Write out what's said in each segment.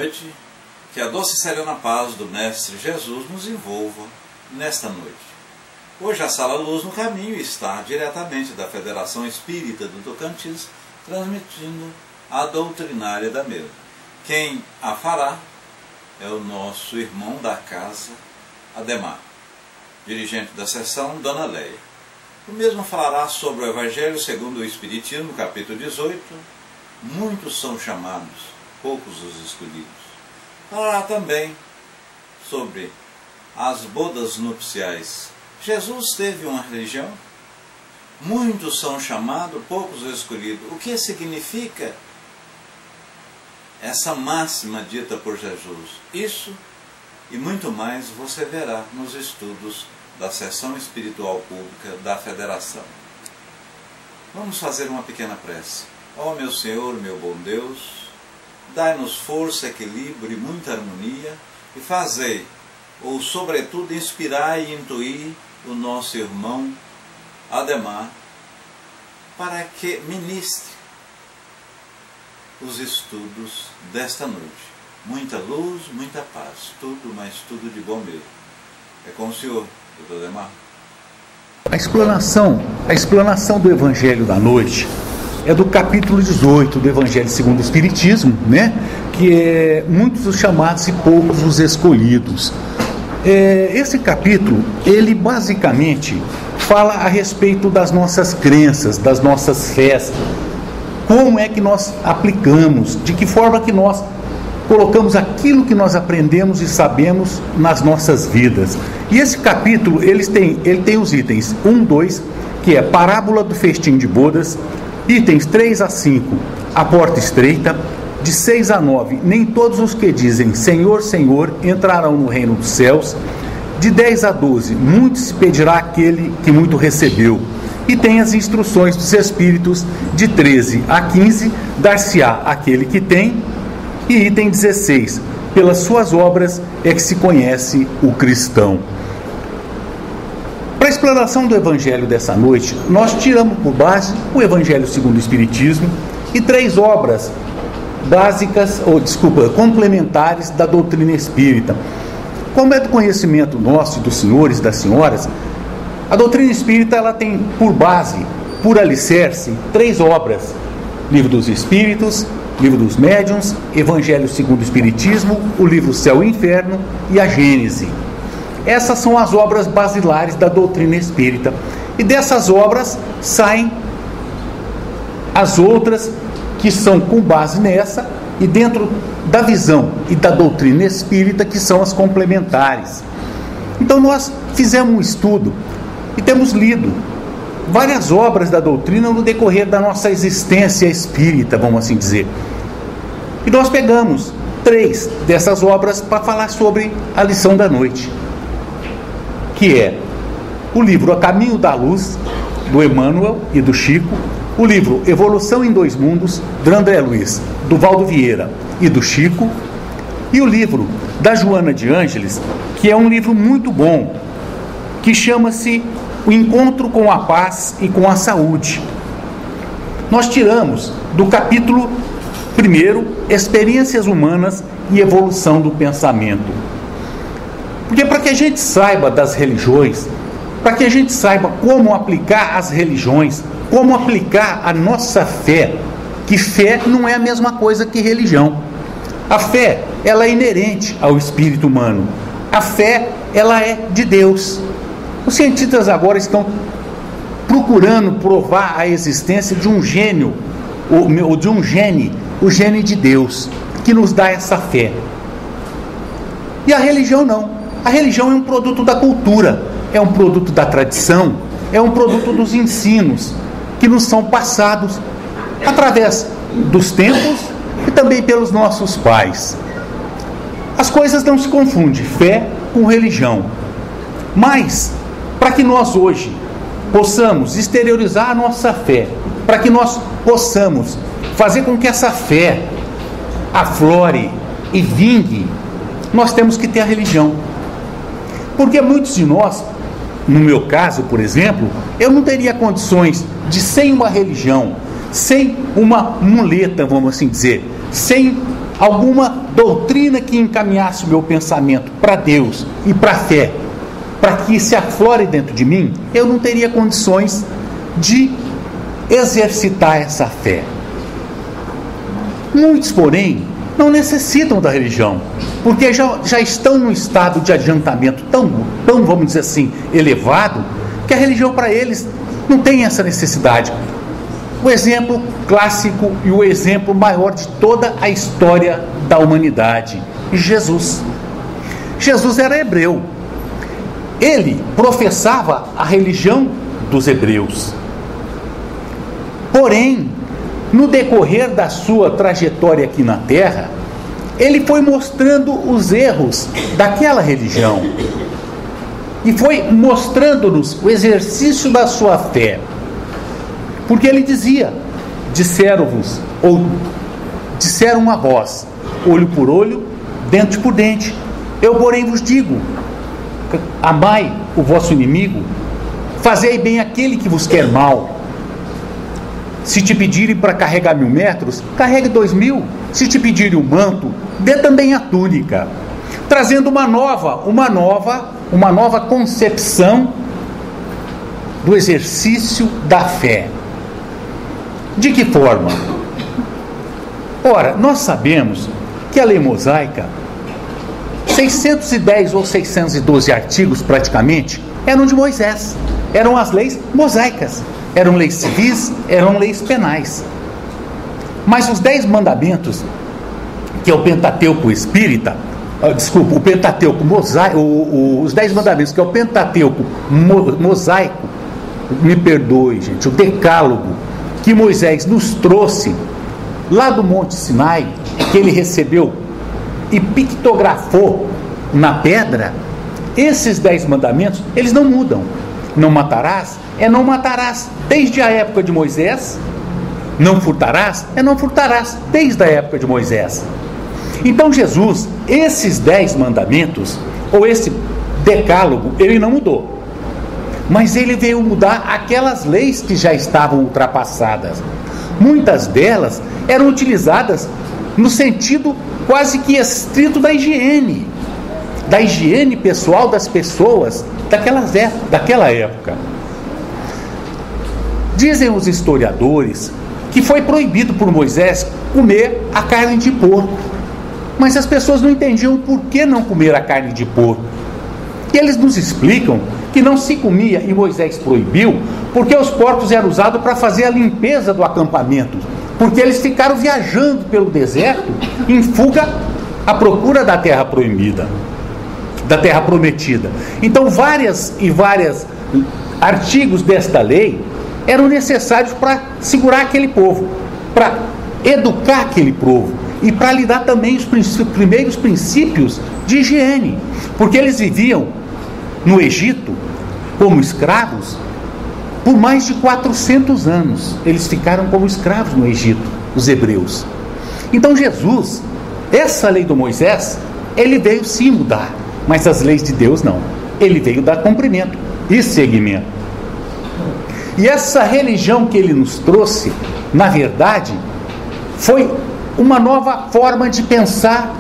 noite, que a doce e serena paz do Mestre Jesus nos envolva nesta noite. Hoje a Sala Luz no Caminho está diretamente da Federação Espírita do Tocantins, transmitindo a doutrinária da mesma. Quem a fará é o nosso irmão da casa, Ademar, dirigente da sessão, Dona Leia. O mesmo falará sobre o Evangelho segundo o Espiritismo, capítulo 18, muitos são chamados, poucos os escolhidos. Falará também sobre as bodas nupciais. Jesus teve uma religião, muitos são chamados, poucos os escolhidos. O que significa essa máxima dita por Jesus? Isso e muito mais você verá nos estudos da Seção Espiritual Pública da Federação. Vamos fazer uma pequena prece. Ó meu Senhor, meu bom Deus, dai-nos força, equilíbrio e muita harmonia, e fazei, ou sobretudo inspirai e intuir o nosso irmão Ademar, para que ministre os estudos desta noite. Muita luz, muita paz, tudo, mas tudo de bom mesmo. É com o senhor, doutor Ademar. A explanação do Evangelho da noite é do capítulo 18 do Evangelho segundo o Espiritismo, né? Que é muitos os chamados e poucos os escolhidos. Esse capítulo, ele basicamente fala a respeito das nossas crenças, das nossas fés, como é que nós aplicamos, de que forma que nós colocamos aquilo que nós aprendemos e sabemos nas nossas vidas. E esse capítulo, ele tem os itens 1, 2, que é parábola do festim de bodas, itens 3 a 5, a porta estreita, de 6 a 9, nem todos os que dizem Senhor, Senhor entrarão no reino dos céus, de 10 a 12, muito se pedirá aquele que muito recebeu, e tem as instruções dos Espíritos, de 13 a 15, dar-se-á aquele que tem, e item 16, pelas suas obras é que se conhece o cristão. Para a explanação do Evangelho dessa noite, nós tiramos por base o Evangelho segundo o Espiritismo e 3 obras complementares da doutrina espírita. Como é do conhecimento nosso e dos senhores e das senhoras, a doutrina espírita ela tem por base, por alicerce, 3 obras: Livro dos Espíritos, Livro dos Médiuns, Evangelho segundo o Espiritismo, o livro Céu e Inferno e a Gênese. Essas são as obras basilares da doutrina espírita. E dessas obras saem as outras que são com base nessa e dentro da visão e da doutrina espírita, que são as complementares. Então nós fizemos um estudo e temos lido várias obras da doutrina no decorrer da nossa existência espírita, vamos assim dizer. E nós pegamos 3 dessas obras para falar sobre a lição da noite, que é o livro A Caminho da Luz, do Emmanuel e do Chico, o livro Evolução em 2 Mundos, do André Luiz, do Valdo Vieira e do Chico, e o livro da Joana de Ângeles, que é um livro muito bom, que chama-se O Encontro com a Paz e com a Saúde. Nós tiramos do capítulo 1, Experiências Humanas e Evolução do Pensamento. Porque para que a gente saiba das religiões, para que a gente saiba como aplicar as religiões, como aplicar a nossa fé, que fé não é a mesma coisa que religião. A fé, ela é inerente ao espírito humano. A fé, ela é de Deus. Os cientistas agora estão procurando provar a existência de um gênio, ou de um gene, o gene de Deus, que nos dá essa fé. E a religião não. A religião é um produto da cultura, é um produto da tradição, é um produto dos ensinos que nos são passados através dos tempos e também pelos nossos pais. As coisas não se confundem, fé com religião. Mas, para que nós hoje possamos exteriorizar a nossa fé, para que nós possamos fazer com que essa fé aflore e vingue, nós temos que ter a religião. Porque muitos de nós, no meu caso, por exemplo, eu não teria condições de, sem uma religião, sem uma muleta, vamos assim dizer, sem alguma doutrina que encaminhasse o meu pensamento para Deus e para a fé, para que se aflore dentro de mim, eu não teria condições de exercitar essa fé. Muitos, porém, não necessitam da religião, porque já estão num estado de adiantamento tão, vamos dizer assim, elevado, que a religião para eles não tem essa necessidade. O exemplo clássico e o exemplo maior de toda a história da humanidade, Jesus. Jesus era hebreu. Ele professava a religião dos hebreus. Porém, no decorrer da sua trajetória aqui na Terra, ele foi mostrando os erros daquela religião e foi mostrando-nos o exercício da sua fé. Porque ele dizia: disseram-vos, ou disseram a vós, olho por olho, dente por dente. Eu, porém, vos digo: amai o vosso inimigo, fazei bem aquele que vos quer mal. Se te pedirem para carregar 1000 metros, carregue 2000. Se te pedirem o manto, dê também a túnica. Trazendo uma nova concepção do exercício da fé. De que forma? Ora, nós sabemos que a lei mosaica, 610 ou 612 artigos praticamente, eram de Moisés. Eram as leis mosaicas. Eram leis civis, eram leis penais. Mas os 10 mandamentos, que é o Pentateuco espírita, o Pentateuco mosaico, os 10 mandamentos, que é o Pentateuco mosaico, me perdoe, gente, o Decálogo, que Moisés nos trouxe lá do Monte Sinai, que ele recebeu e pictografou na pedra, esses 10 mandamentos, eles não mudam. Não matarás, não matarás desde a época de Moisés. Não furtarás, não furtarás desde a época de Moisés. Então Jesus, esses 10 mandamentos, ou esse decálogo, ele não mudou. Mas ele veio mudar aquelas leis que já estavam ultrapassadas. Muitas delas eram utilizadas no sentido quase que estrito da higiene pessoal das pessoas daquela época. Dizem os historiadores que foi proibido por Moisés comer a carne de porco, mas as pessoas não entendiam por que não comer a carne de porco. E eles nos explicam que não se comia, e Moisés proibiu, porque os porcos eram usados para fazer a limpeza do acampamento, porque eles ficaram viajando pelo deserto em fuga à procura da terra proibida, da terra prometida. Então vários artigos desta lei eram necessários para segurar aquele povo, para educar aquele povo e para lhe dar também os primeiros princípios de higiene, porque eles viviam no Egito como escravos por mais de 400 anos. Eles ficaram como escravos no Egito, os hebreus. Então Jesus, essa lei do Moisés, ele veio sim mudar, mas as leis de Deus não. Ele veio dar cumprimento e seguimento. E essa religião que ele nos trouxe, na verdade, foi uma nova forma de pensar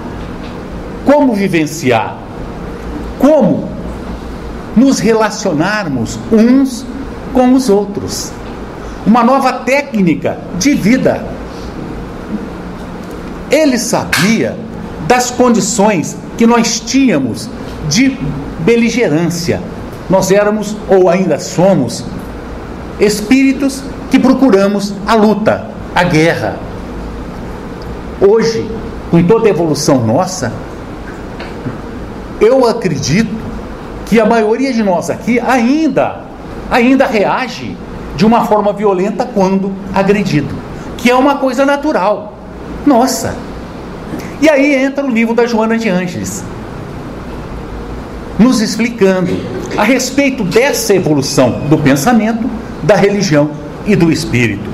como vivenciar, como nos relacionarmos uns com os outros. Uma nova técnica de vida. Ele sabia das condições que nós tínhamos de beligerância. Nós éramos, ou ainda somos, espíritos que procuramos a luta, a guerra. Hoje, com toda a evolução nossa, eu acredito que a maioria de nós aqui ainda reage de uma forma violenta quando agredido, que é uma coisa natural. Nossa! E aí entra o livro da Joana de Ângeles, nos explicando a respeito dessa evolução do pensamento, da religião e do espírito.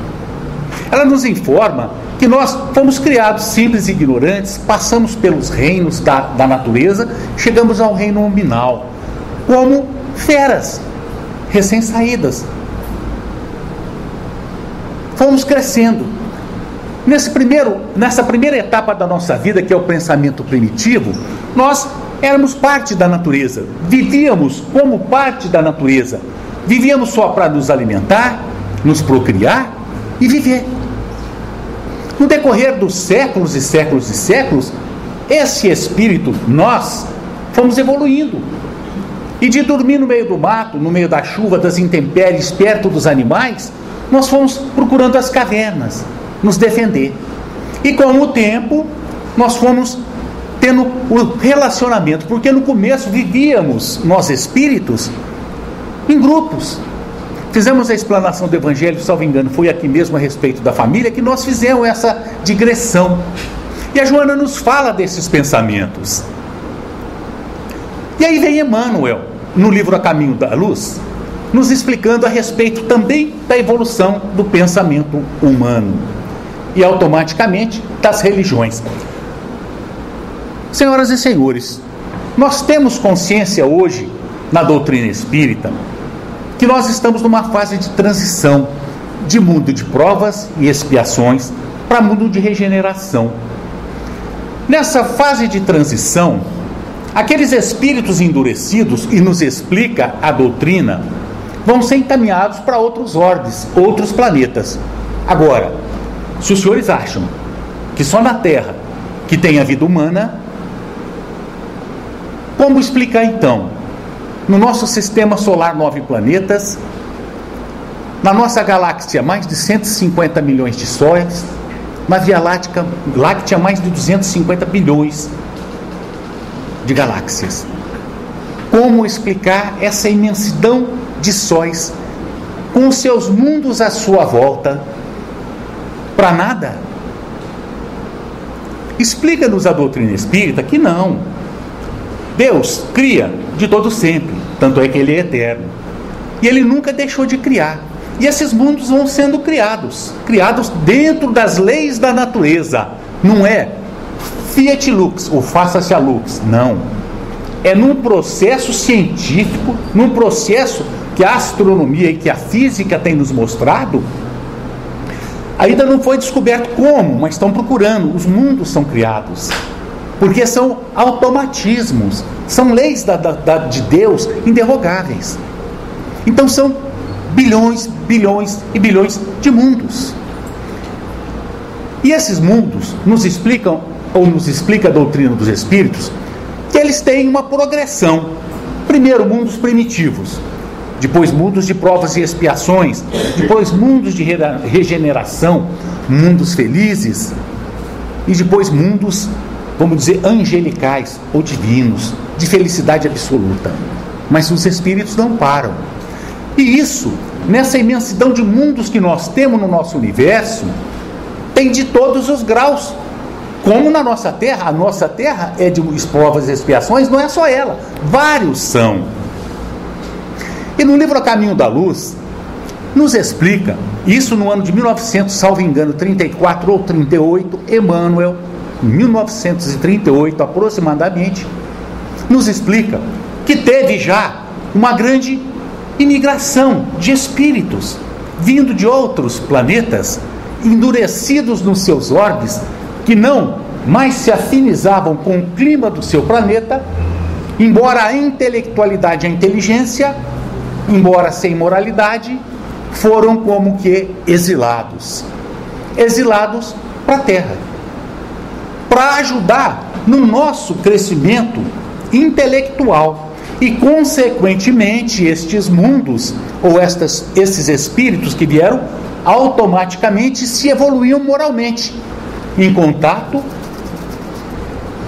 Ela nos informa que nós fomos criados simples e ignorantes, passamos pelos reinos da natureza, chegamos ao reino nominal, como feras recém-saídas. Fomos crescendo. Nessa primeira etapa da nossa vida, que é o pensamento primitivo, nós éramos parte da natureza, vivíamos como parte da natureza, vivíamos só para nos alimentar, nos procriar e viver. No decorrer dos séculos e séculos e séculos, esse espírito, nós, fomos evoluindo. E de dormir no meio do mato, no meio da chuva, das intempéries, perto dos animais, nós fomos procurando as cavernas, nos defender. E com o tempo, nós fomos tendo o relacionamento, porque no começo vivíamos, nós espíritos, em grupos. Fizemos a explanação do Evangelho, salvo engano, foi aqui mesmo a respeito da família, que nós fizemos essa digressão. E a Joana nos fala desses pensamentos. E aí vem Emmanuel, no livro A Caminho da Luz, nos explicando a respeito também da evolução do pensamento humano e automaticamente das religiões. Senhoras e senhores, nós temos consciência hoje, na doutrina espírita, que nós estamos numa fase de transição de mundo de provas e expiações para mundo de regeneração. Nessa fase de transição, aqueles espíritos endurecidos, e nos explica a doutrina, vão ser encaminhados para outros orbes, outros planetas. Agora, se os senhores acham que só na Terra que tem a vida humana, como explicar então? No nosso sistema solar, 9 planetas, na nossa galáxia, mais de 150 milhões de sóis, na Via Láctea, mais de 250 bilhões de galáxias. Como explicar essa imensidão de sóis, com os seus mundos à sua volta, para nada? Explica-nos a doutrina espírita que não. Deus cria de todo sempre, tanto é que Ele é eterno. E Ele nunca deixou de criar. E esses mundos vão sendo criados dentro das leis da natureza. Não é fiat lux, ou faça-se a lux, não. É num processo científico, num processo que a astronomia e que a física tem nos mostrado. Ainda não foi descoberto como, mas estão procurando. Os mundos são criados, porque são automatismos, são leis de Deus inderrogáveis. Então são bilhões, bilhões e bilhões de mundos. E esses mundos nos explicam, ou nos explica a doutrina dos espíritos, que eles têm uma progressão. Primeiro, mundos primitivos, depois mundos de provas e expiações, depois mundos de regeneração, mundos felizes, e depois mundos, vamos dizer, angelicais ou divinos, de felicidade absoluta. Mas os espíritos não param. E isso, nessa imensidão de mundos que nós temos no nosso universo, tem de todos os graus. Como na nossa Terra, a nossa Terra é de provas e expiações, não é só ela, vários são. E no livro A Caminho da Luz, nos explica, isso no ano de 1900, salvo engano, 34 ou 38, Emmanuel, em 1938 aproximadamente, nos explica que teve já uma grande imigração de espíritos vindo de outros planetas, endurecidos nos seus orbes, que não mais se afinizavam com o clima do seu planeta, embora a intelectualidade e a inteligência, embora sem moralidade, foram como que exilados para a Terra, para ajudar no nosso crescimento intelectual. E consequentemente estes mundos, ou esses espíritos que vieram, automaticamente se evoluíam moralmente, em contato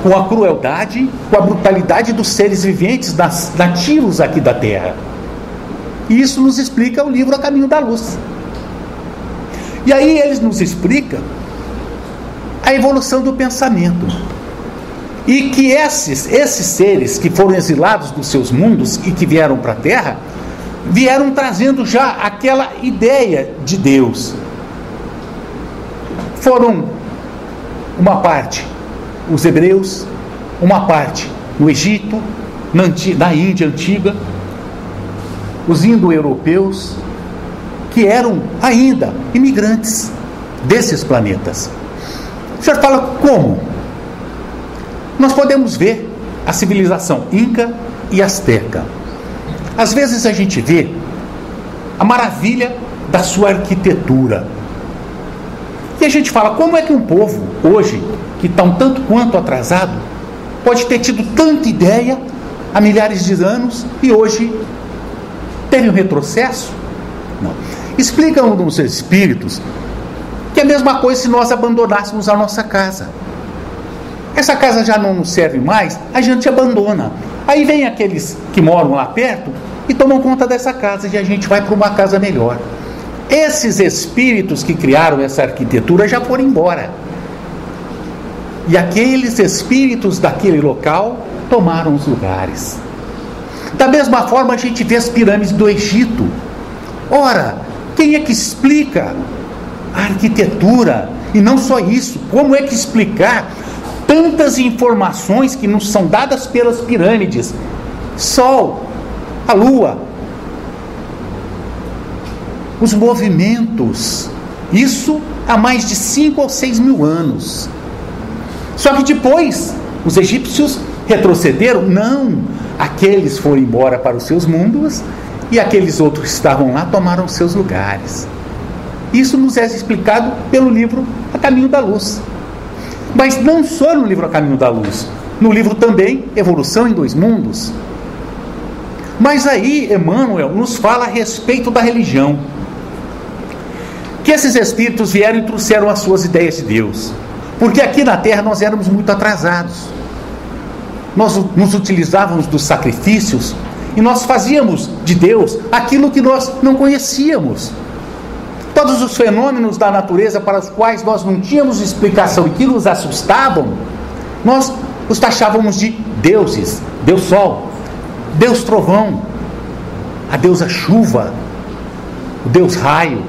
com a crueldade, com a brutalidade dos seres viventes nativos aqui da Terra. E isso nos explica o livro A Caminho da Luz. E aí eles nos explicam a evolução do pensamento. E que esses seres que foram exilados dos seus mundos e que vieram para a Terra, vieram trazendo já aquela ideia de Deus. Foram uma parte os hebreus, uma parte no Egito, na Índia antiga, os indo-europeus, que eram ainda imigrantes desses planetas. O senhor fala como? Nós podemos ver a civilização inca e asteca. Às vezes a gente vê a maravilha da sua arquitetura. E a gente fala, como é que um povo, hoje, que está um tanto quanto atrasado, pode ter tido tanta ideia há milhares de anos e hoje teve um retrocesso? Não. Explicam nos espíritos que é a mesma coisa se nós abandonássemos a nossa casa. Essa casa já não nos serve mais, a gente abandona. Aí vem aqueles que moram lá perto e tomam conta dessa casa e a gente vai para uma casa melhor. Esses espíritos que criaram essa arquitetura já foram embora. E aqueles espíritos daquele local tomaram os lugares. Da mesma forma a gente vê as pirâmides do Egito. Ora, quem é que explica a arquitetura? E não só isso, como é que explicar tantas informações que nos são dadas pelas pirâmides? Sol, a lua, os movimentos, isso há mais de 5 ou 6 mil anos. Só que depois os egípcios retrocederam? Não, aqueles foram embora para os seus mundos e aqueles outros que estavam lá tomaram seus lugares. Isso nos é explicado pelo livro A Caminho da Luz. Mas não só no livro A Caminho da Luz, no livro também Evolução em Dois Mundos. Mas aí Emmanuel nos fala a respeito da religião, que esses espíritos vieram e trouxeram as suas ideias de Deus, porque aqui na Terra nós éramos muito atrasados. Nós nos utilizávamos dos sacrifícios e nós fazíamos de Deus aquilo que nós não conhecíamos. Todos os fenômenos da natureza para os quais nós não tínhamos explicação e que nos assustavam, nós os taxávamos de deuses. Deus Sol, Deus Trovão, a deusa Chuva, o Deus Raio.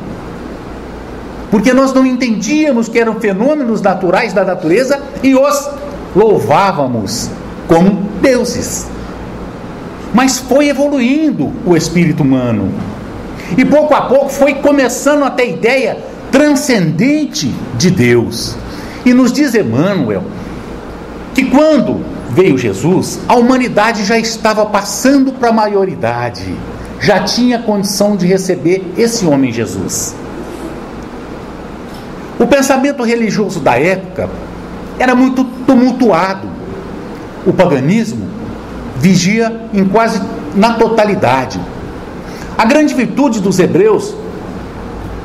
Porque nós não entendíamos que eram fenômenos naturais da natureza e os louvávamos como deuses. Mas foi evoluindo o espírito humano. E pouco a pouco foi começando a ter ideia transcendente de Deus. E nos diz Emmanuel que quando veio Jesus, a humanidade já estava passando para a maioridade, já tinha condição de receber esse homem Jesus. O pensamento religioso da época era muito tumultuado. O paganismo vigia em quase na totalidade. A grande virtude dos hebreus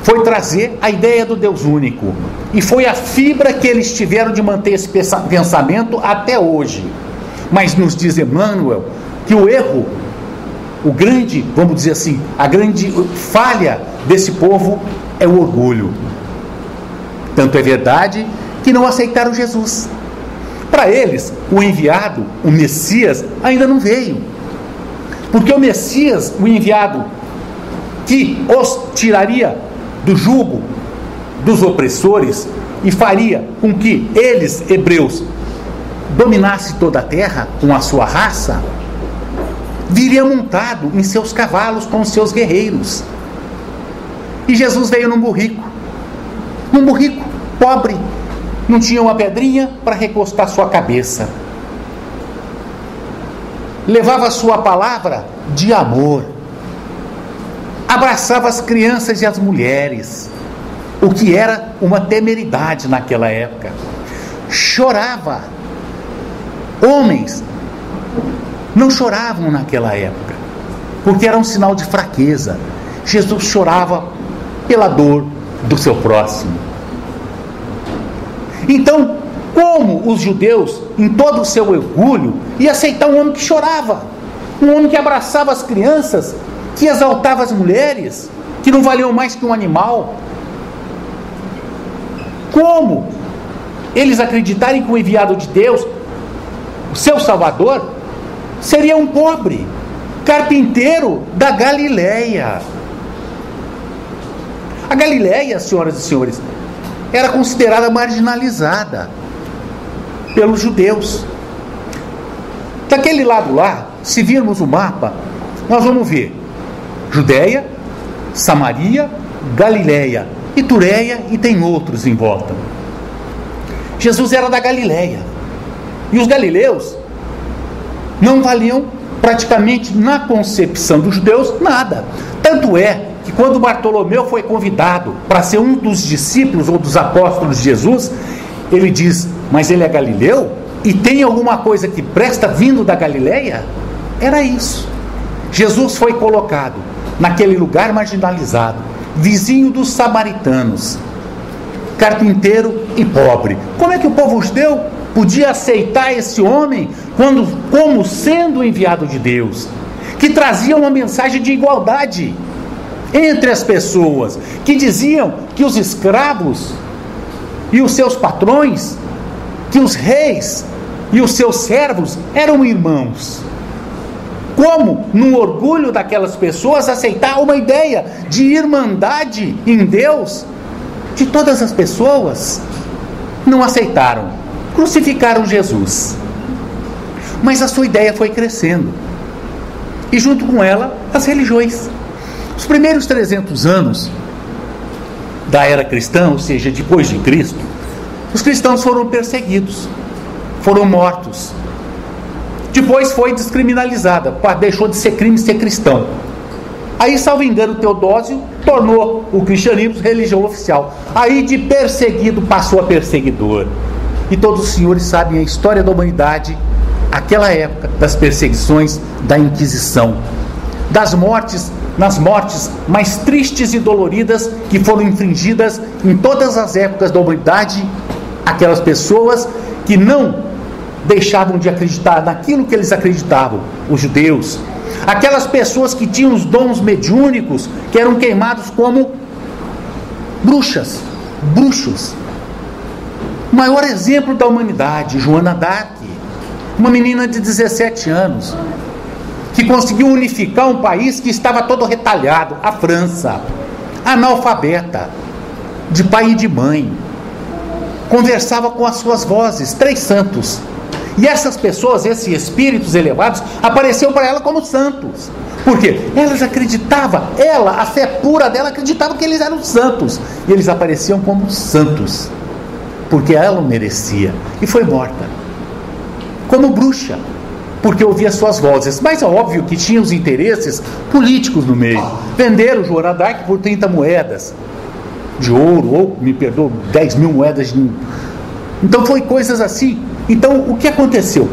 foi trazer a ideia do Deus único. E foi a fibra que eles tiveram de manter esse pensamento até hoje. Mas nos diz Emmanuel que o erro, o grande, vamos dizer assim, a grande falha desse povo é o orgulho. Tanto é verdade que não aceitaram Jesus. Para eles, o enviado, o Messias, ainda não veio. Porque o Messias, o enviado, que os tiraria do jugo dos opressores e faria com que eles, hebreus, dominassem toda a terra com a sua raça, viria montado em seus cavalos com os seus guerreiros. E Jesus veio num burrico pobre, não tinha uma pedrinha para recostar sua cabeça. Levava a sua palavra de amor, abraçava as crianças e as mulheres, o que era uma temeridade naquela época. Chorava. Homens não choravam naquela época, porque era um sinal de fraqueza. Jesus chorava pela dor do seu próximo. Então, como os judeus, em todo o seu orgulho, iam aceitar um homem que chorava, um homem que abraçava as crianças, que exaltava as mulheres, que não valiam mais que um animal? Como eles acreditarem que o enviado de Deus, o seu Salvador, seria um pobre carpinteiro da Galileia? A Galileia, senhoras e senhores, era considerada marginalizada pelos judeus. Daquele lado lá, se virmos o mapa, nós vamos ver Judéia, Samaria, Galileia, Itureia e tem outros em volta. Jesus era da Galileia. E os galileus não valiam praticamente na concepção dos judeus nada. Tanto é que quando Bartolomeu foi convidado para ser um dos discípulos ou dos apóstolos de Jesus, ele diz: mas ele é galileu? E tem alguma coisa que presta vindo da Galileia? Era isso. Jesus foi colocado naquele lugar marginalizado, vizinho dos samaritanos, carpinteiro e pobre. Como é que o povo judeu podia aceitar esse homem como sendo enviado de Deus, que trazia uma mensagem de igualdade entre as pessoas, que diziam que os escravos e os seus patrões, que os reis e os seus servos eram irmãos? Como, no orgulho daquelas pessoas, aceitar uma ideia de irmandade em Deus de todas as pessoas? Não aceitaram, crucificaram Jesus. Mas a sua ideia foi crescendo, e junto com ela as religiões. Os primeiros 300 anos da era cristã, ou seja, depois de Cristo, os cristãos foram perseguidos, foram mortos. Depois foi descriminalizada, deixou de ser crime ser cristão. Aí, salvo engano, Teodósio tornou o cristianismo religião oficial. Aí, de perseguido, passou a perseguidor. E todos os senhores sabem a história da humanidade, aquela época das perseguições, da Inquisição, nas mortes mais tristes e doloridas que foram infligidas em todas as épocas da humanidade, aquelas pessoas que não deixavam de acreditar naquilo que eles acreditavam, os judeus, aquelas pessoas que tinham os dons mediúnicos, que eram queimados como bruxos. O maior exemplo da humanidade, Joana d'Arc, uma menina de 17 anos, que conseguiu unificar um país que estava todo retalhado, a França, analfabeta, de pai e de mãe, conversava com as suas vozes, 3 santos. E essas pessoas, esses espíritos elevados, apareciam para ela como santos. Por quê? Elas acreditavam, a fé pura dela acreditava que eles eram santos. E eles apareciam como santos, porque ela o merecia. E foi morta, como bruxa, porque ouvia suas vozes. Mas é óbvio que tinha os interesses políticos no meio. Venderam Joana d'Arc por 30 moedas de ouro, ou, 10 mil moedas de... Então foi coisas assim. Então o que aconteceu?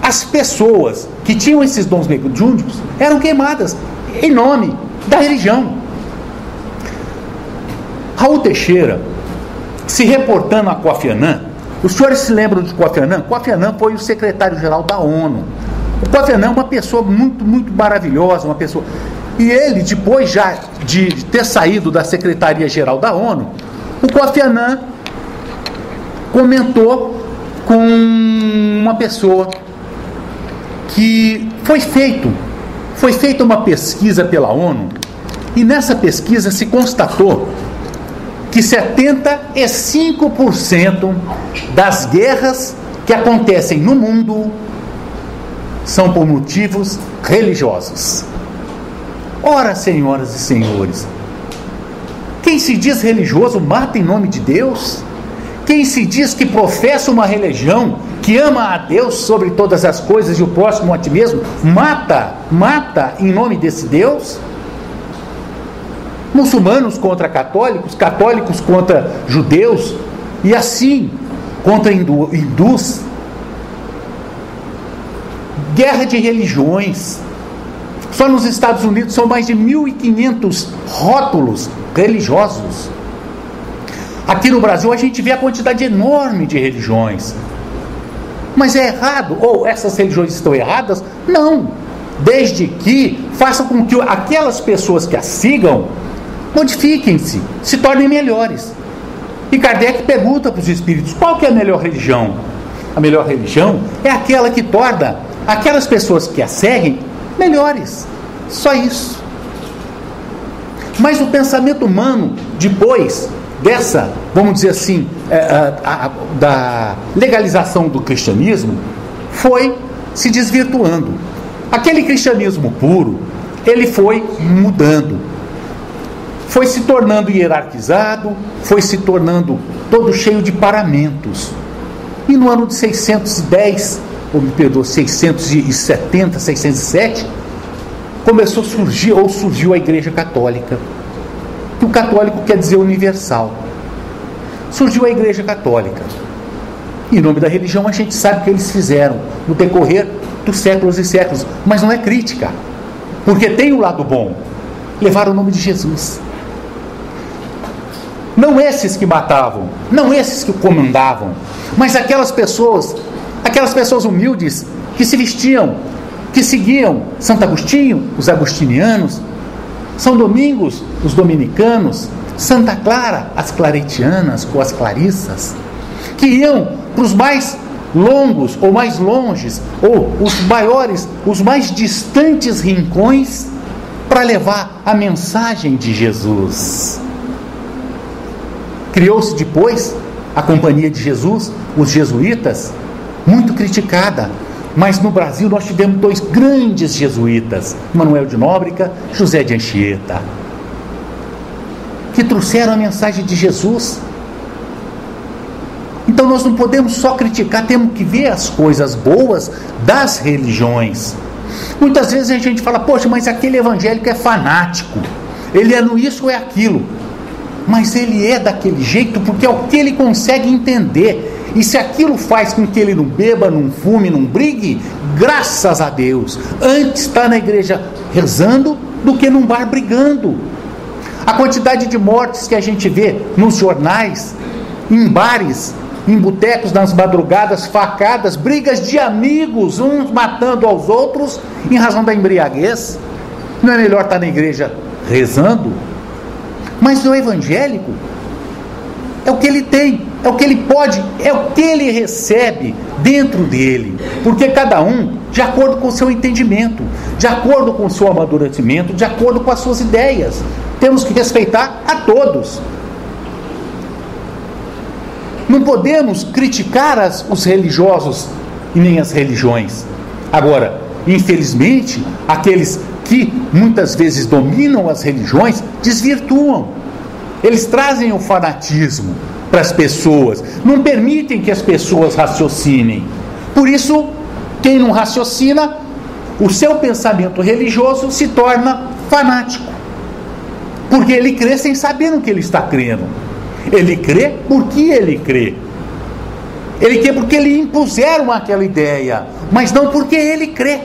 As pessoas que tinham esses dons mediúnicos eram queimadas em nome da religião. Raul Teixeira, se reportando a Kofi Annan, os senhores se lembram de Kofi Annan? Kofi Annan foi o secretário-geral da ONU. O Kofi Annan é uma pessoa muito, muito maravilhosa, uma pessoa... E ele, depois já de ter saído da Secretaria-Geral da ONU, o Kofi Annan comentou com uma pessoa que foi feita uma pesquisa pela ONU, e nessa pesquisa se constatou que 75% das guerras que acontecem no mundo são por motivos religiosos. Ora, senhoras e senhores, quem se diz religioso mata em nome de Deus? Quem se diz que professa uma religião, que ama a Deus sobre todas as coisas e o próximo a ti mesmo, mata em nome desse Deus? Muçulmanos contra católicos, católicos contra judeus, e assim contra hindus. Guerra de religiões. Só nos Estados Unidos são mais de 1.500 rótulos religiosos. Aqui no Brasil a gente vê a quantidade enorme de religiões. Mas é errado? Ou essas religiões estão erradas? Não. Desde que façam com que aquelas pessoas que as sigam modifiquem-se, se tornem melhores. E Kardec pergunta para os espíritos: qual que é a melhor religião? A melhor religião é aquela que torna aquelas pessoas que a seguem melhores. Só isso. Mas o pensamento humano, depois dessa, vamos dizer assim, da legalização do cristianismo, foi se desvirtuando. Aquele cristianismo puro, ele foi mudando, foi se tornando hierarquizado, foi se tornando todo cheio de paramentos. E no ano de 610, ou me perdoa, 670, 607, começou a surgir, ou surgiu a Igreja Católica. Que o católico quer dizer universal. Surgiu a Igreja Católica. Em nome da religião, a gente sabe o que eles fizeram no decorrer dos séculos e séculos. Mas não é crítica, porque tem o lado bom. Levaram o nome de Jesus. Não esses que matavam, não esses que comandavam, mas aquelas pessoas humildes que se vestiam, que seguiam Santo Agostinho, os agostinianos, São Domingos, os dominicanos, Santa Clara, as claretianas ou as clarissas, que iam para os mais longos ou mais longes, ou os maiores, os mais distantes rincões, para levar a mensagem de Jesus. Criou-se depois a Companhia de Jesus, os jesuítas, muito criticada, mas no Brasil nós tivemos 2 grandes jesuítas, Manuel de Nóbrega, José de Anchieta, que trouxeram a mensagem de Jesus. Então nós não podemos só criticar, temos que ver as coisas boas das religiões. Muitas vezes a gente fala, poxa, mas aquele evangélico é fanático, ele é no isso ou é aquilo. Mas ele é daquele jeito porque é o que ele consegue entender. E se aquilo faz com que ele não beba, não fume, não brigue, graças a Deus, antes está na igreja rezando do que num bar brigando. A quantidade de mortes que a gente vê nos jornais, em bares, em botecos, nas madrugadas, facadas, brigas de amigos, uns matando aos outros em razão da embriaguez. Não é melhor estar na igreja rezando? Mas o evangélico é o que ele tem, é o que ele pode, é o que ele recebe dentro dele, porque cada um de acordo com o seu entendimento, de acordo com o seu amadurecimento, de acordo com as suas ideias. Temos que respeitar a todos. Não podemos criticar os religiosos e nem as religiões. Agora, infelizmente, aqueles que muitas vezes dominam as religiões desvirtuam. Eles trazem o fanatismo para as pessoas, não permitem que as pessoas raciocinem. Por isso, quem não raciocina, o seu pensamento religioso se torna fanático, porque ele crê sem saber no que ele está crendo. Ele crê porque ele crê. Ele crê porque lhe impuseram aquela ideia, mas não porque ele crê.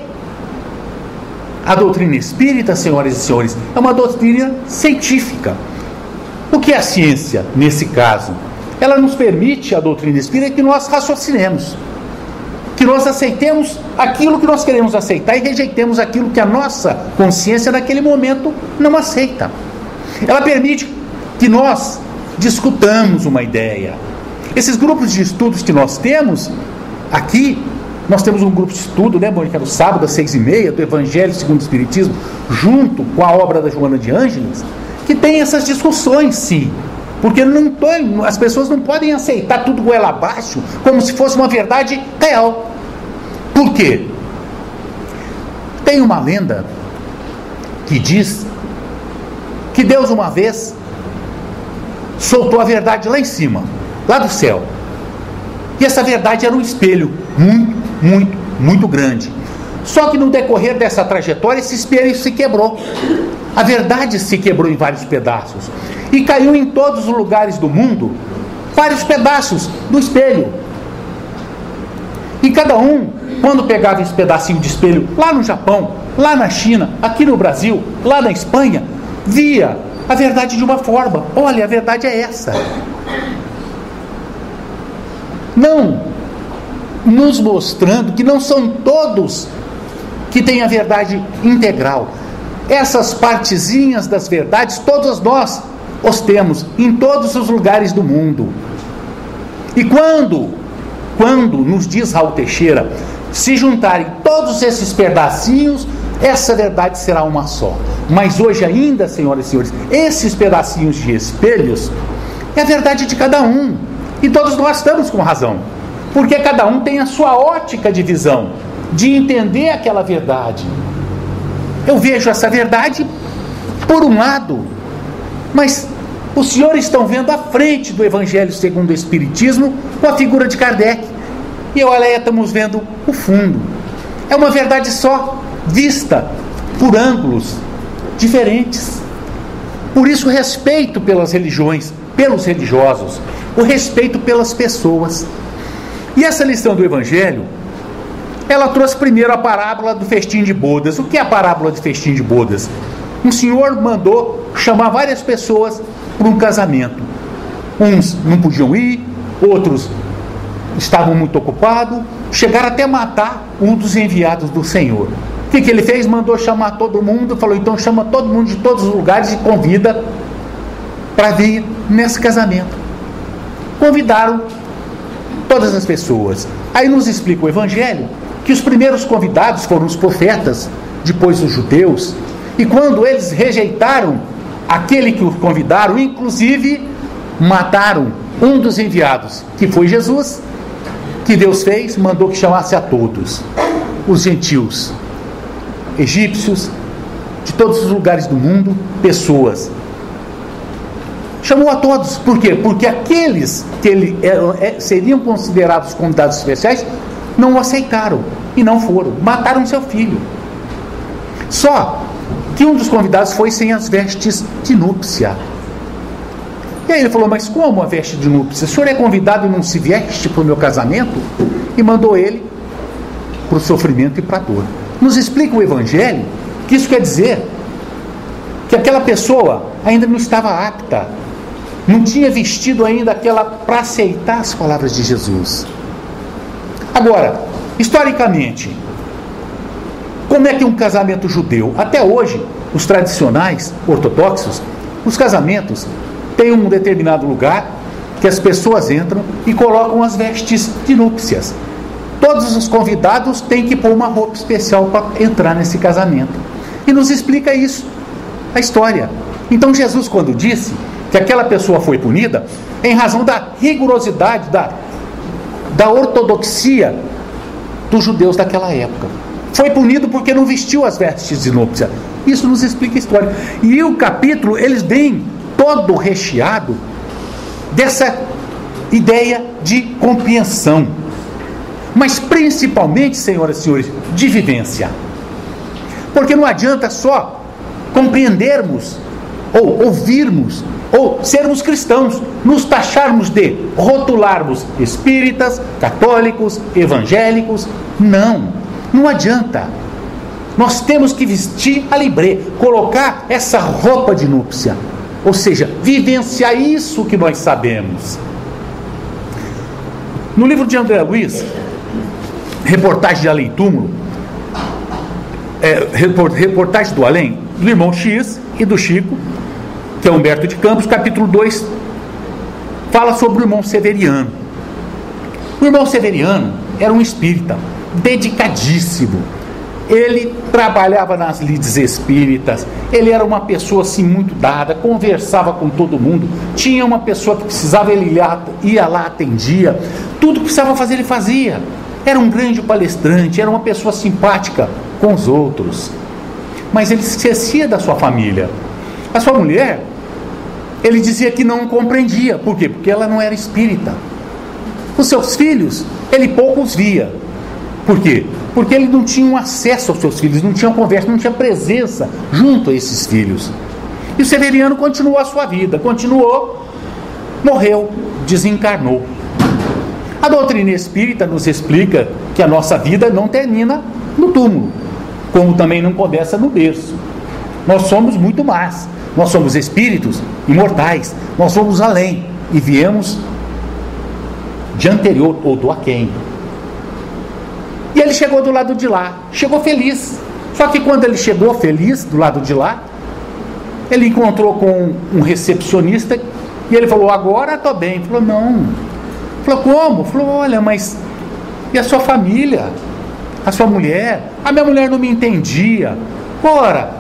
A doutrina espírita, senhoras e senhores, é uma doutrina científica. O que é a ciência, nesse caso? Ela nos permite, a doutrina espírita, que nós raciocinemos, que nós aceitemos aquilo que nós queremos aceitar e rejeitemos aquilo que a nossa consciência naquele momento não aceita. Ela permite que nós discutamos uma ideia. Esses grupos de estudos que nós temos aqui, nós temos um grupo de estudo, né, Mônica, no sábado às 6h30, do Evangelho segundo o Espiritismo, junto com a obra da Joana de Ângeles, que tem essas discussões, sim, porque as pessoas não podem aceitar tudo goela abaixo como se fosse uma verdade real. Por quê? Tem uma lenda que diz que Deus uma vez soltou a verdade lá em cima, lá do céu, e essa verdade era um espelho muito grande. Só que no decorrer dessa trajetória, esse espelho se quebrou. A verdade se quebrou em vários pedaços e caiu em todos os lugares do mundo vários pedaços do espelho. E cada um, quando pegava esse pedacinho de espelho lá no Japão, lá na China, aqui no Brasil, lá na Espanha, via a verdade de uma forma. Olha, a verdade é essa. Não nos mostrando que não são todos que têm a verdade integral. Essas partezinhas das verdades, todos nós os temos em todos os lugares do mundo. E quando nos diz Raul Teixeira, se juntarem todos esses pedacinhos, essa verdade será uma só. Mas hoje ainda, senhoras e senhores, esses pedacinhos de espelhos é a verdade de cada um. E todos nós estamos com razão, porque cada um tem a sua ótica de visão, de entender aquela verdade. Eu vejo essa verdade por um lado, mas os senhores estão vendo à frente do Evangelho segundo o Espiritismo com a figura de Kardec, e eu e a Leia estamos vendo o fundo. É uma verdade só, vista por ângulos diferentes. Por isso o respeito pelas religiões, pelos religiosos, o respeito pelas pessoas. E essa lição do Evangelho, ela trouxe primeiro a parábola do festim de bodas. O que é a parábola do festim de bodas? Um senhor mandou chamar várias pessoas para um casamento. Uns não podiam ir, outros estavam muito ocupados, chegaram até a matar um dos enviados do Senhor. O que ele fez? Mandou chamar todo mundo, falou, então chama todo mundo de todos os lugares e convida para vir nesse casamento. Convidaram todas as pessoas. Aí nos explica o Evangelho que os primeiros convidados foram os profetas, depois os judeus, e quando eles rejeitaram aquele que os convidaram, inclusive mataram um dos enviados, que foi Jesus, que Deus fez, mandou que chamasse a todos, os gentios, egípcios, de todos os lugares do mundo, pessoas. Chamou a todos. Por quê? Porque aqueles que seriam considerados convidados especiais não o aceitaram e não foram. Mataram seu filho. Só que um dos convidados foi sem as vestes de núpcia. E aí ele falou, mas como a veste de núpcia? O senhor é convidado e não se veste para o meu casamento? E mandou ele para o sofrimento e para a dor. Nos explica o Evangelho que isso quer dizer que aquela pessoa ainda não estava apta, não tinha vestido ainda aquela para aceitar as palavras de Jesus. Agora, historicamente, como é que um casamento judeu, até hoje, os tradicionais ortodoxos, os casamentos têm um determinado lugar que as pessoas entram e colocam as vestes de núpcias. Todos os convidados têm que pôr uma roupa especial para entrar nesse casamento. E nos explica isso, a história. Então Jesus, quando disse que aquela pessoa foi punida, em razão da rigorosidade, da ortodoxia dos judeus daquela época. Foi punido porque não vestiu as vestes de núpcia. Isso nos explica a história. E o capítulo, eles vêm todo recheado dessa ideia de compreensão. Mas principalmente, senhoras e senhores, de vivência. Porque não adianta só compreendermos, ou ouvirmos, ou sermos cristãos, nos taxarmos de rotularmos espíritas, católicos, evangélicos. Não adianta. Nós temos que vestir a libré, colocar essa roupa de núpcia, ou seja, vivenciar isso que nós sabemos. No livro de André Luiz, Reportagem de Além Túmulo, Reportagem do Além, do irmão X e do Chico, que é Humberto de Campos, capítulo 2, fala sobre o irmão Severiano. O irmão Severiano era um espírita dedicadíssimo. Ele trabalhava nas lides espíritas, ele era uma pessoa assim muito dada, conversava com todo mundo, tinha uma pessoa que precisava, ele ia lá, atendia, tudo que precisava fazer ele fazia. Era um grande palestrante, era uma pessoa simpática com os outros, mas ele esquecia da sua família. A sua mulher, ele dizia que não compreendia. Por quê? Porque ela não era espírita. Os seus filhos, ele pouco os via. Por quê? Porque ele não tinha um acesso aos seus filhos, não tinha conversa, não tinha presença junto a esses filhos. E o Severiano continuou a sua vida, morreu, desencarnou. A doutrina espírita nos explica que a nossa vida não termina no túmulo, como também não começa no berço. Nós somos muito mais. Nós somos espíritos imortais. Nós somos além e viemos de anterior ou do aquém. E ele chegou do lado de lá, chegou feliz. Só que quando ele chegou feliz do lado de lá, ele encontrou com um recepcionista e ele falou, agora estou bem. Ele falou, não. Falou, como? Falou, olha, mas e a sua família? A sua mulher? A minha mulher não me entendia. Ora,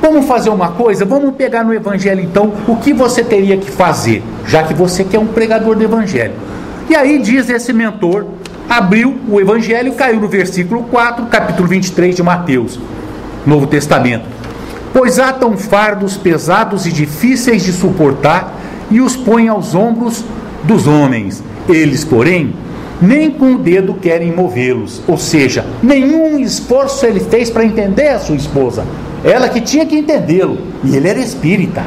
vamos fazer uma coisa? Vamos pegar no Evangelho então o que você teria que fazer, já que você quer um pregador do Evangelho. E aí diz esse mentor, abriu o Evangelho, caiu no versículo 4, capítulo 23 de Mateus, Novo Testamento. Pois atam fardos pesados e difíceis de suportar e os põem aos ombros dos homens. Eles, porém, nem com o dedo querem movê-los. Ou seja, nenhum esforço ele fez para entender a sua esposa. Ela que tinha que entendê-lo, e ele era espírita.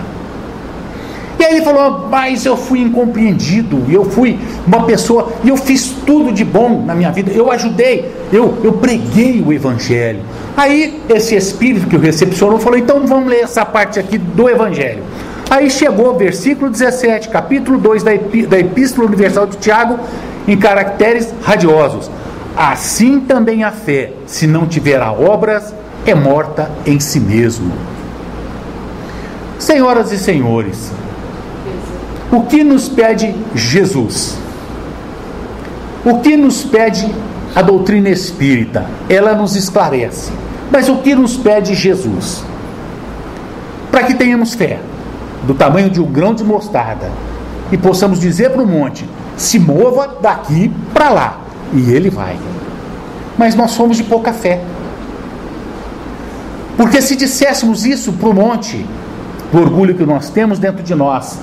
E aí ele falou: mas eu fui incompreendido, eu fui uma pessoa, e eu fiz tudo de bom na minha vida, eu ajudei, eu preguei o Evangelho. Aí esse espírito que o recepcionou falou: então vamos ler essa parte aqui do Evangelho. Aí chegou o versículo 17, capítulo 2 da Epístola Universal de Tiago, em caracteres radiosos: assim também a fé, se não tiver obras, é morta em si mesmo. Senhoras e senhores, o que nos pede Jesus? O que nos pede a doutrina espírita? Ela nos esclarece. Mas o que nos pede Jesus? Para que tenhamos fé, do tamanho de um grão de mostarda, e possamos dizer para o monte: se mova daqui para lá, e ele vai. Mas nós somos de pouca fé, porque se disséssemos isso para o monte, do orgulho que nós temos dentro de nós,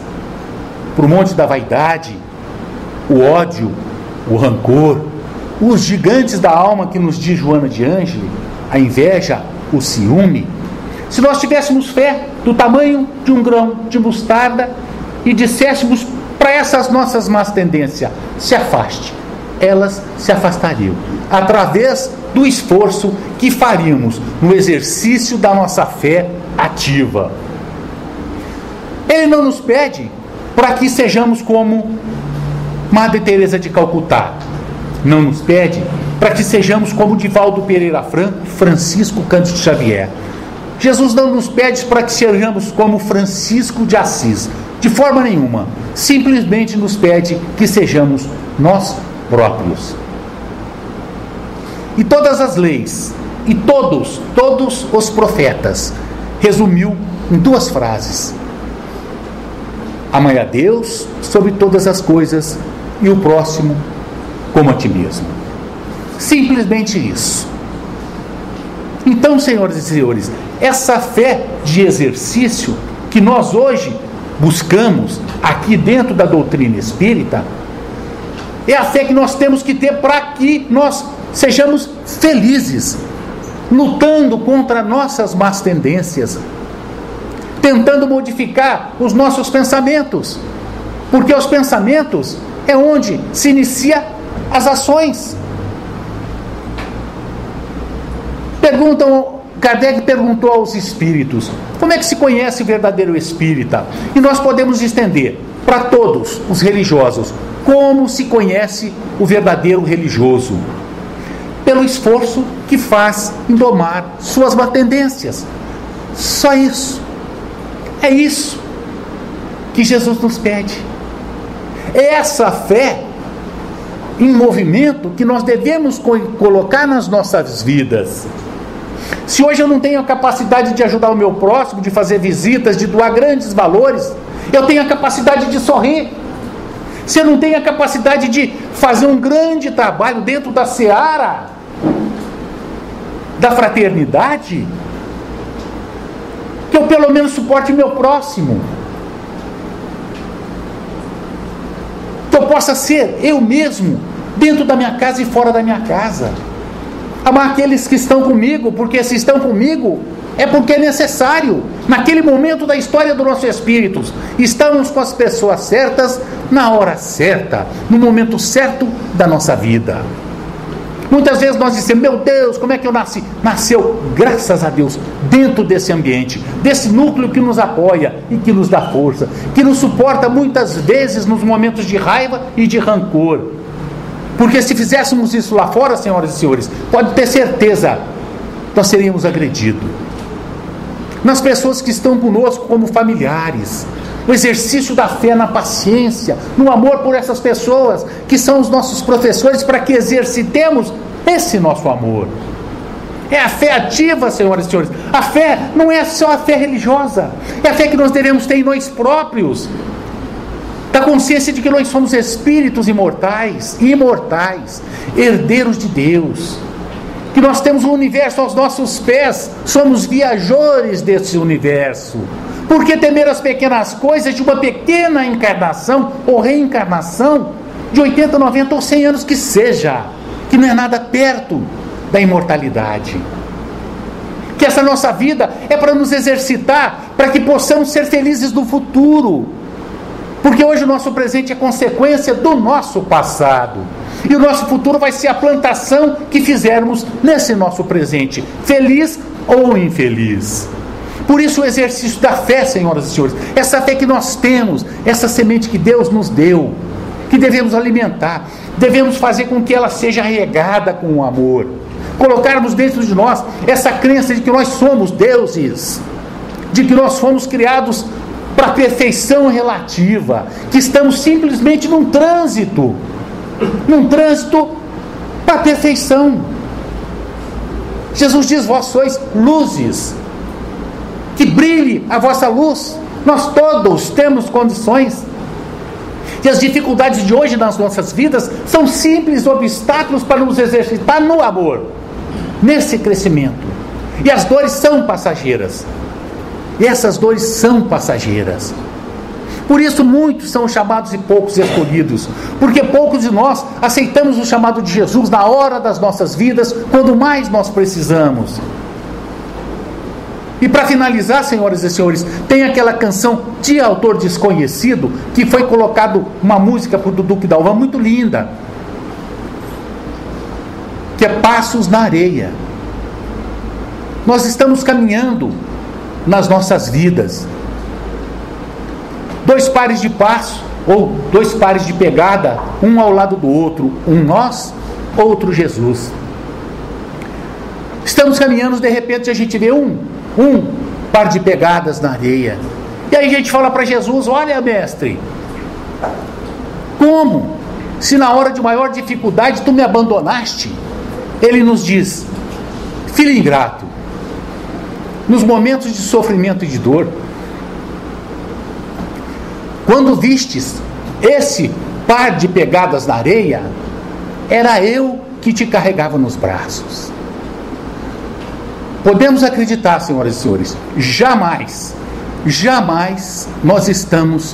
para o monte da vaidade, o ódio, o rancor, os gigantes da alma que nos diz Joana de Ângeli, a inveja, o ciúme, se nós tivéssemos fé do tamanho de um grão de mostarda e disséssemos para essas nossas más tendências: se afaste, elas se afastariam, através do esforço que faríamos no exercício da nossa fé ativa. Ele não nos pede para que sejamos como Madre Teresa de Calcutá, não nos pede para que sejamos como Divaldo Pereira Franco, Francisco Cândido Xavier. Jesus não nos pede para que sejamos como Francisco de Assis, de forma nenhuma. Simplesmente nos pede que sejamos nós próprios. E todas as leis, e todos os profetas, resumiu em 2 frases: amai a Deus sobre todas as coisas e o próximo como a ti mesmo. Simplesmente isso. Então, senhoras e senhores, essa fé de exercício que nós hoje buscamos aqui dentro da doutrina espírita é a fé que nós temos que ter para que nós sejamos felizes, lutando contra nossas más tendências, tentando modificar os nossos pensamentos, porque os pensamentos é onde se inicia as ações. Kardec perguntou aos espíritos: como é que se conhece o verdadeiro espírita? E nós podemos estender para todos os religiosos: como se conhece o verdadeiro religioso? Pelo esforço que faz em domar suas más tendências. Só isso. É isso que Jesus nos pede. É essa fé em movimento que nós devemos colocar nas nossas vidas. Se hoje eu não tenho a capacidade de ajudar o meu próximo, de fazer visitas, de doar grandes valores, eu tenho a capacidade de sorrir. Se eu não tenho a capacidade de fazer um grande trabalho dentro da seara da fraternidade, que eu pelo menos suporte meu próximo, que eu possa ser eu mesmo dentro da minha casa e fora da minha casa. Amar aqueles que estão comigo, porque se estão comigo é porque é necessário. Naquele momento da história do nosso espírito, estamos com as pessoas certas, na hora certa, no momento certo da nossa vida. Muitas vezes nós dizemos: meu Deus, como é que eu nasci? Nasceu, graças a Deus, dentro desse ambiente, desse núcleo que nos apoia e que nos dá força, que nos suporta muitas vezes nos momentos de raiva e de rancor. Porque se fizéssemos isso lá fora, senhoras e senhores, pode ter certeza, nós seríamos agredidos. Nas pessoas que estão conosco como familiares, o exercício da fé na paciência, no amor por essas pessoas que são os nossos professores, para que exercitemos esse nosso amor. É a fé ativa, senhoras e senhores. A fé não é só a fé religiosa, é a fé que nós devemos ter em nós próprios, da consciência de que nós somos espíritos imortais, herdeiros de Deus, que nós temos o universo aos nossos pés, somos viajores desse universo. Por que temer as pequenas coisas de uma pequena encarnação ou reencarnação de 80, 90 ou 100 anos que seja, que não é nada perto da imortalidade. Que essa nossa vida é para nos exercitar, para que possamos ser felizes no futuro. Porque hoje o nosso presente é consequência do nosso passado. E o nosso futuro vai ser a plantação que fizermos nesse nosso presente, feliz ou infeliz. Por isso o exercício da fé, senhoras e senhores, essa fé que nós temos, essa semente que Deus nos deu, que devemos alimentar, devemos fazer com que ela seja regada com o amor. Colocarmos dentro de nós essa crença de que nós somos deuses, de que nós fomos criados para a perfeição relativa, que estamos simplesmente num trânsito para a perfeição. Jesus diz: vós sois luzes, que brilhe a vossa luz. Nós todos temos condições. E as dificuldades de hoje nas nossas vidas são simples obstáculos para nos exercitar no amor, nesse crescimento. E as dores são passageiras. E essas dores são passageiras. Por isso muitos são chamados e poucos escolhidos. Porque poucos de nós aceitamos o chamado de Jesus na hora das nossas vidas, quando mais nós precisamos. E para finalizar, senhoras e senhores, tem aquela canção de autor desconhecido, que foi colocado uma música por Dudu Dalvan muito linda, que é Passos na Areia. Nós estamos caminhando nas nossas vidas, 2 pares de passo, ou 2 pares de pegada, um ao lado do outro, um nós, outro Jesus. Estamos caminhando, de repente a gente vê um par de pegadas na areia, e aí a gente fala para Jesus: olha, mestre, como? Se na hora de maior dificuldade tu me abandonaste. Ele nos diz: filho ingrato, nos momentos de sofrimento e de dor, quando vistes esse par de pegadas na areia, era eu que te carregava nos braços. Podemos acreditar, senhoras e senhores, jamais nós estamos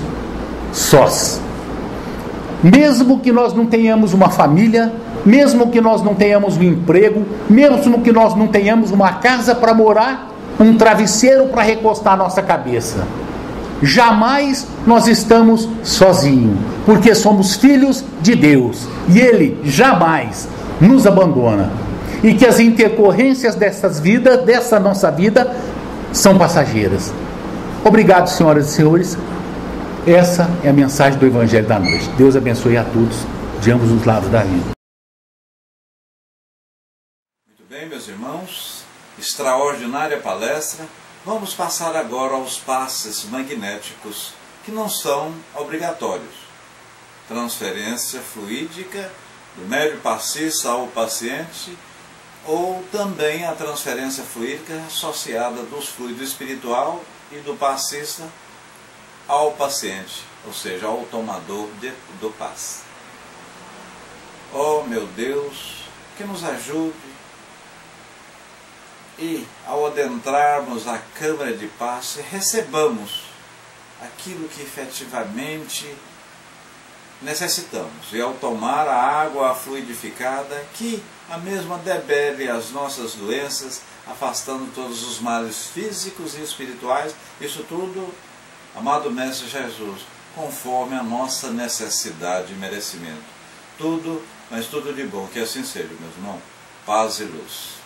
sós. Mesmo que nós não tenhamos uma família, mesmo que nós não tenhamos um emprego, mesmo que nós não tenhamos uma casa para morar, um travesseiro para recostar a nossa cabeça, jamais nós estamos sozinhos, porque somos filhos de Deus e Ele jamais nos abandona. E que as intercorrências dessa nossa vida são passageiras. Obrigado, senhoras e senhores. Essa é a mensagem do Evangelho da Noite. Deus abençoe a todos de ambos os lados da vida. Muito bem, meus irmãos, extraordinária palestra. Vamos passar agora aos passes magnéticos, que não são obrigatórios. Transferência fluídica do médio passista ao paciente, ou também a transferência fluídica associada dos fluidos espiritual e do passista ao paciente, ou seja, ao tomador do passe. Oh, meu Deus, que nos ajude, e ao adentrarmos a câmara de passe, recebamos aquilo que efetivamente necessitamos, e ao tomar a água fluidificada, que a mesma debele as nossas doenças, afastando todos os males físicos e espirituais, isso tudo, amado Mestre Jesus, conforme a nossa necessidade e merecimento. Tudo, mas tudo de bom, que assim seja, meus irmãos. Paz e luz.